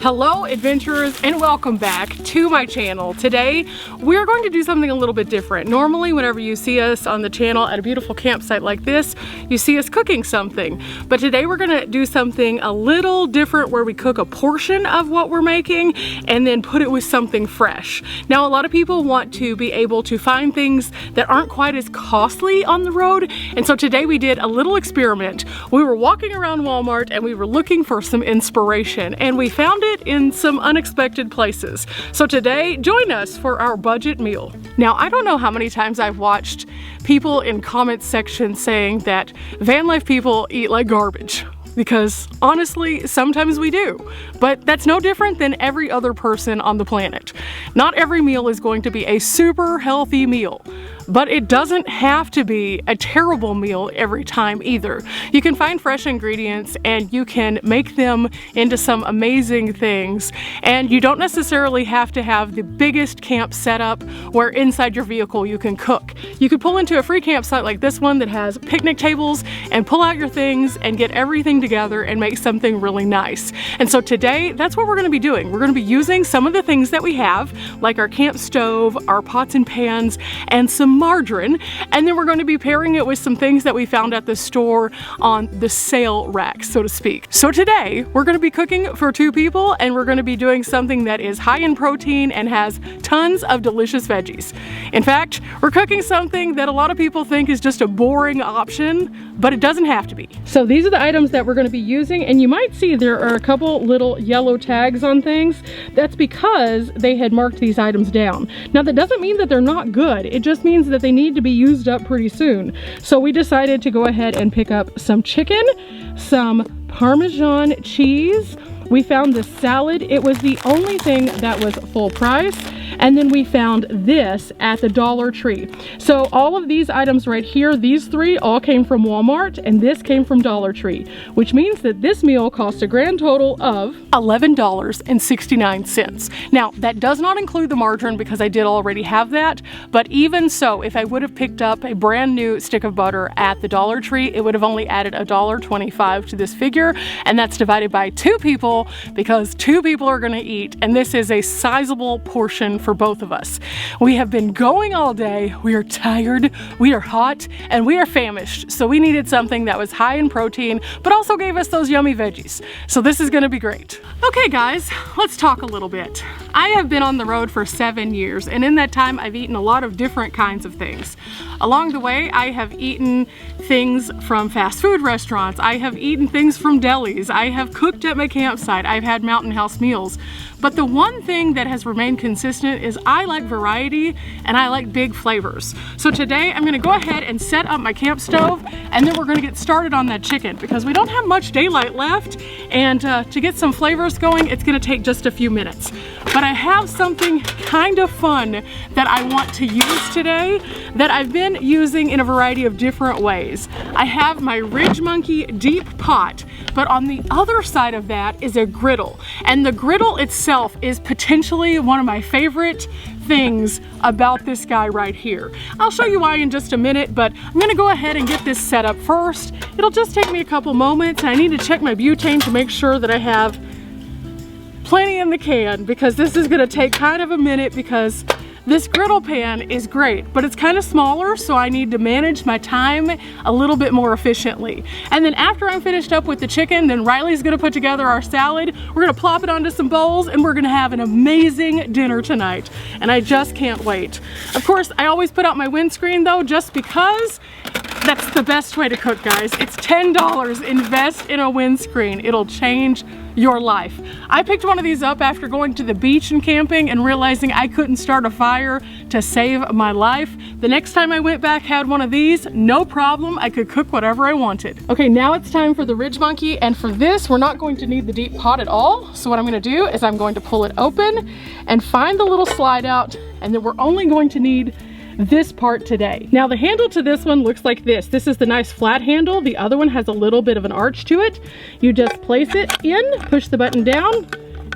Hello adventurers and welcome back to my channel. Today we're going to do something a little bit different. Normally whenever you see us on the channel at a beautiful campsite like this, you see us cooking something. But today we're gonna do something a little different where we cook a portion of what we're making and then put it with something fresh. Now a lot of people want to be able to find things that aren't quite as costly on the road, and so today we did a little experiment. We were walking around Walmart and we were looking for some inspiration, and we found it in some unexpected places. So today, join us for our budget meal. Now, I don't know how many times I've watched people in comment section saying that van life people eat like garbage. Because honestly, sometimes we do, but that's no different than every other person on the planet. Not every meal is going to be a super healthy meal, but it doesn't have to be a terrible meal every time either. You can find fresh ingredients and you can make them into some amazing things, and you don't necessarily have to have the biggest camp setup where inside your vehicle you can cook. You could pull into a free campsite like this one that has picnic tables and pull out your things and get everything together and make something really nice. And so today, that's what we're gonna be doing. We're gonna be using some of the things that we have, like our camp stove, our pots and pans, and some margarine, and then we're going to be pairing it with some things that we found at the store on the sale rack, so to speak. So today, we're gonna be cooking for 2 people, and we're gonna be doing something that is high in protein and has tons of delicious veggies. In fact, we're cooking something that a lot of people think is just a boring option, but it doesn't have to be. So these are the items that we're going to be using, and you might see there are a couple little yellow tags on things. That's because they had marked these items down. Now that doesn't mean that they're not good, it just means that they need to be used up pretty soon. So we decided to go ahead and pick up some chicken, some Parmesan cheese. We found this salad. It was the only thing that was full price. And then we found this at the Dollar Tree. So all of these items right here, these 3 all came from Walmart, and this came from Dollar Tree, which means that this meal cost a grand total of $11.69. Now, that does not include the margarine because I did already have that, but even so, if I would have picked up a brand new stick of butter at the Dollar Tree, it would have only added $1.25 to this figure, and that's divided by 2 people because 2 people are gonna eat, and this is a sizable portion for both of us. We have been going all day, we are tired, we are hot, and we are famished, so we needed something that was high in protein, but also gave us those yummy veggies. So this is gonna be great. Okay guys, let's talk a little bit. I have been on the road for 7 years, and in that time I've eaten a lot of different kinds of things. Along the way, I have eaten things from fast food restaurants, I have eaten things from delis, I have cooked at my campsite, I've had mountain house meals. But the one thing that has remained consistent is I like variety and I like big flavors. So today I'm gonna go ahead and set up my camp stove, and then we're gonna get started on that chicken because we don't have much daylight left, and to get some flavors going, it's gonna take just a few minutes. But I have something kind of fun that I want to use today that I've been using in a variety of different ways. I have my Ridge Monkey deep pot, but on the other side of that is a griddle, and the griddle itself is potentially one of my favorite things about this guy right here. I'll show you why in just a minute, but I'm gonna go ahead and get this set up first. It'll just take me a couple moments, and I need to check my butane to make sure that I have plenty in the can, because this is gonna take kind of a minute because this griddle pan is great, but it's kind of smaller, so I need to manage my time a little bit more efficiently. And then after I'm finished up with the chicken, then Riley's gonna put together our salad. We're gonna plop it onto some bowls, and we're gonna have an amazing dinner tonight. And I just can't wait. Of course, I always put out my windscreen though, just because that's the best way to cook, guys. It's $10. Invest in a windscreen. It'll change your life. I picked one of these up after going to the beach and camping and realizing I couldn't start a fire to save my life. The next time I went back, had one of these, no problem. I could cook whatever I wanted. Okay, now it's time for the Ridge Monkey, and for this, we're not going to need the deep pot at all. So what I'm gonna do is I'm going to pull it open and find the little slide out, and then we're only going to need this part today. Now the handle to this one looks like this. This is the nice flat handle. The other one has a little bit of an arch to it. You just place it in, push the button down,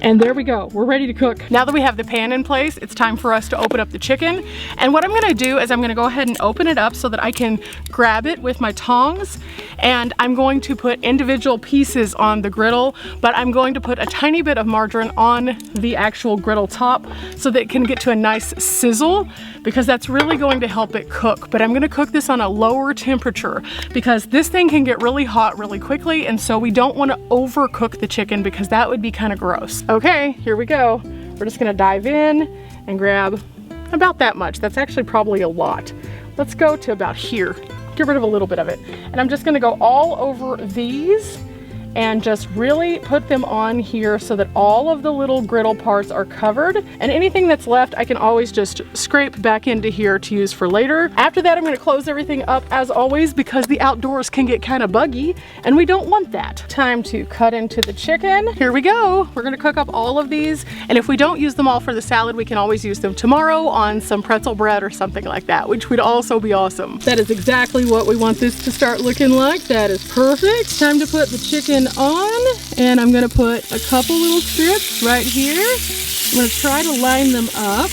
And there we go, we're ready to cook. Now that we have the pan in place, it's time for us to open up the chicken. And what I'm gonna do is I'm gonna go ahead and open it up so that I can grab it with my tongs. And I'm going to put individual pieces on the griddle, but I'm going to put a tiny bit of margarine on the actual griddle top so that it can get to a nice sizzle, because that's really going to help it cook. But I'm gonna cook this on a lower temperature because this thing can get really hot really quickly, and so we don't wanna overcook the chicken because that would be kind of gross. Okay, here we go. We're just gonna dive in and grab about that much. That's actually probably a lot. Let's go to about here. Get rid of a little bit of it. And I'm just gonna go all over these and just really put them on here so that all of the little griddle parts are covered. And anything that's left, I can always just scrape back into here to use for later. After that, I'm gonna close everything up as always because the outdoors can get kind of buggy and we don't want that. Time to cut into the chicken. Here we go. We're gonna cook up all of these. And if we don't use them all for the salad, we can always use them tomorrow on some pretzel bread or something like that, which would also be awesome. That is exactly what we want this to start looking like. That is perfect. Time to put the chicken on, and I'm gonna put a couple little strips right here. I'm gonna try to line them up,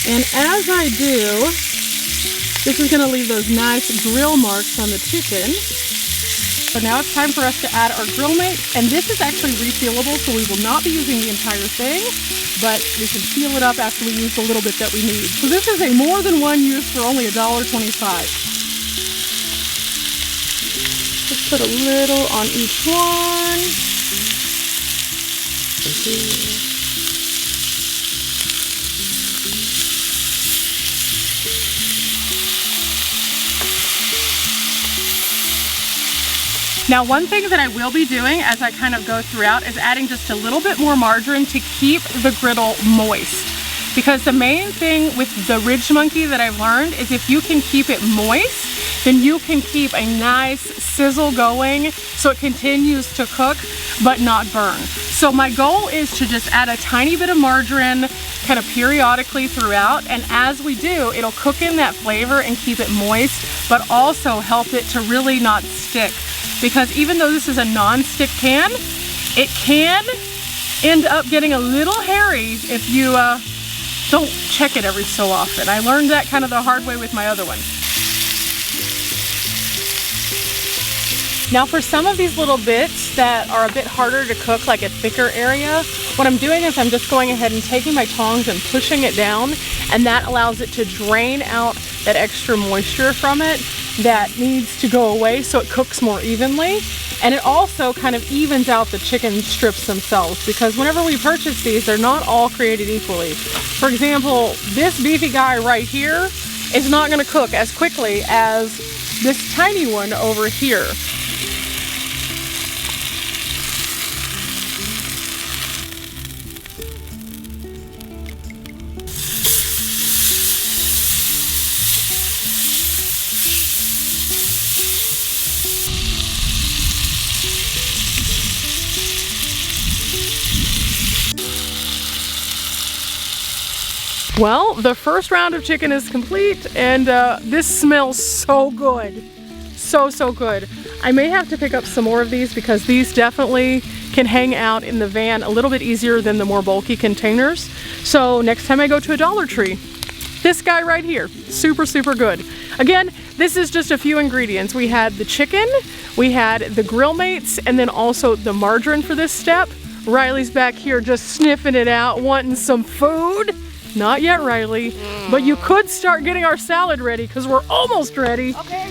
and as I do, this is gonna leave those nice grill marks on the chicken. So now it's time for us to add our grill mate, and this is actually resealable, so we will not be using the entire thing, but we can seal it up after we use the little bit that we need. So this is a more than one use for only $1.25. Just put a little on each one. Now, one thing that I will be doing as I kind of go throughout is adding just a little bit more margarine to keep the griddle moist. Because the main thing with the Ridge Monkey that I've learned is if you can keep it moist, then you can keep a nice sizzle going so it continues to cook but not burn. So my goal is to just add a tiny bit of margarine kind of periodically throughout, and as we do, it'll cook in that flavor and keep it moist, but also help it to really not stick. Because even though this is a non-stick pan, it can end up getting a little hairy if you don't check it every so often. I learned that kind of the hard way with my other one. Now for some of these little bits that are a bit harder to cook, like a thicker area, what I'm doing is I'm just going ahead and taking my tongs and pushing it down, and that allows it to drain out that extra moisture from it that needs to go away so it cooks more evenly. And it also kind of evens out the chicken strips themselves, because whenever we purchase these, they're not all created equally. For example, this beefy guy right here is not going to cook as quickly as this tiny one over here. Well, the first round of chicken is complete, and this smells so good. So good. I may have to pick up some more of these because these definitely can hang out in the van a little bit easier than the more bulky containers. So next time I go to a Dollar Tree, this guy right here, super good. Again, this is just a few ingredients. We had the chicken, we had the grill mates, and then also the margarine for this step. Riley's back here just sniffing it out, wanting some food. Not yet, Riley, but you could start getting our salad ready because we're almost ready. Okay.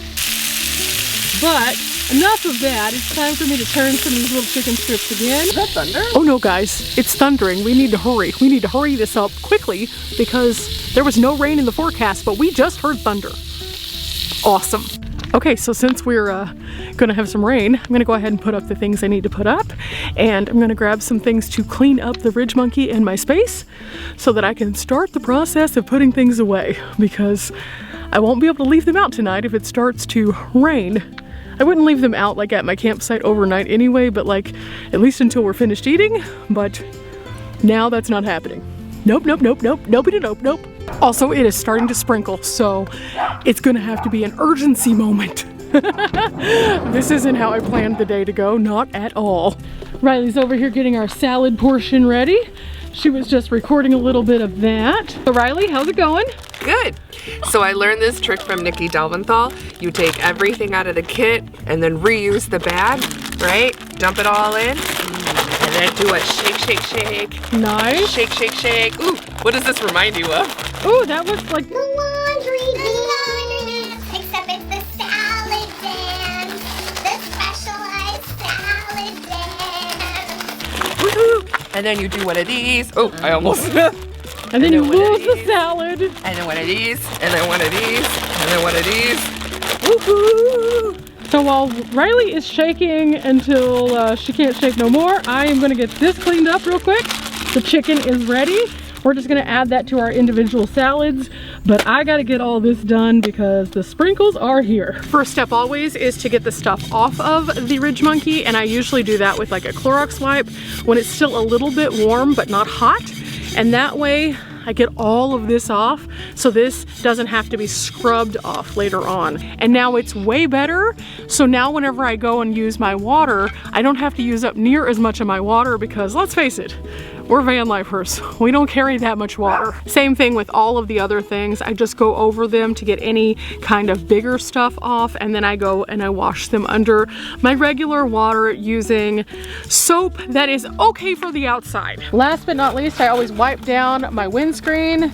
But enough of that. It's time for me to turn some of these little chicken strips again. Is that thunder? Oh no, guys, it's thundering. We need to hurry. We need to hurry this up quickly because there was no rain in the forecast, but we just heard thunder. Awesome. Okay, so since we're gonna have some rain, I'm gonna go ahead and put up the things I need to put up, and I'm gonna grab some things to clean up the Ridge Monkey in my space so that I can start the process of putting things away, because I won't be able to leave them out tonight if it starts to rain. I wouldn't leave them out like at my campsite overnight anyway, but like at least until we're finished eating, but now that's not happening. Nope. Also, it is starting to sprinkle, so it's gonna have to be an urgency moment. This isn't how I planned the day to go, not at all. Riley's over here getting our salad portion ready. She was just recording a little bit of that. So Riley, how's it going? Good. So I learned this trick from Nikki Delventhal. You take everything out of the kit and then reuse the bag, right? Dump it all in and then do a shake, shake, shake. Nice. Shake, shake, shake. Ooh, what does this remind you of? Ooh, that was like The laundry dance, except it's the salad dance, the specialized salad dance. Woohoo! And then you do one of these. Oh, I almost. and then you one of lose the these. salad. And then one of these, and then one of these, and then one of these. Woohoo! So while Riley is shaking until she can't shake no more, I am gonna get this cleaned up real quick. The chicken is ready. We're just gonna add that to our individual salads, but I gotta get all this done because the sprinkles are here. First step always is to get the stuff off of the Ridge Monkey, and I usually do that with like a Clorox wipe when it's still a little bit warm but not hot, and that way I get all of this off so this doesn't have to be scrubbed off later on. And now it's way better, so now whenever I go and use my water, I don't have to use up near as much of my water because let's face it, we're van lifers. We don't carry that much water. Same thing with all of the other things. I just go over them to get any kind of bigger stuff off, and then I go and I wash them under my regular water using soap that is okay for the outside. Last but not least, I always wipe down my windscreen.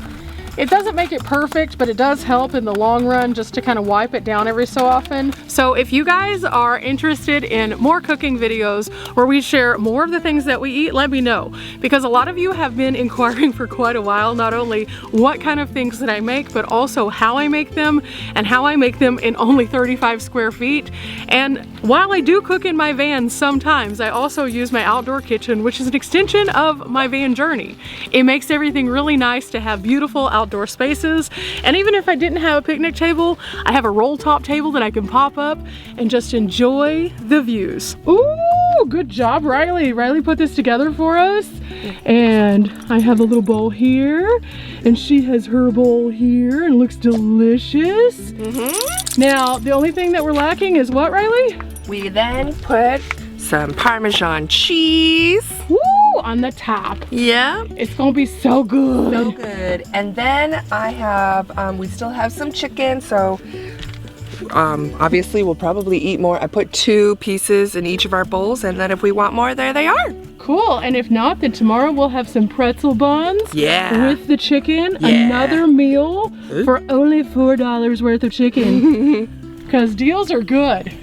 It doesn't make it perfect, but it does help in the long run just to kind of wipe it down every so often. So if you guys are interested in more cooking videos where we share more of the things that we eat, let me know. Because a lot of you have been inquiring for quite a while, not only what kind of things that I make, but also how I make them and how I make them in only 35 square feet. And while I do cook in my van sometimes, I also use my outdoor kitchen, which is an extension of my van journey. It makes everything really nice to have beautiful outdoor spaces. And even if I didn't have a picnic table, I have a roll top table that I can pop up and just enjoy the views. Ooh, good job, Riley. Riley put this together for us. And I have a little bowl here, and she has her bowl here, and it looks delicious. Now, the only thing that we're lacking is what, Riley? We then put some Parmesan cheese. Woo, on the top. Yeah. It's gonna be so good. So good. And then I have, we still have some chicken, so obviously we'll probably eat more. I put 2 pieces in each of our bowls, and then if we want more, there they are. Cool, and if not, then tomorrow we'll have some pretzel buns with the chicken. Another meal for only $4 worth of chicken. Because deals are good.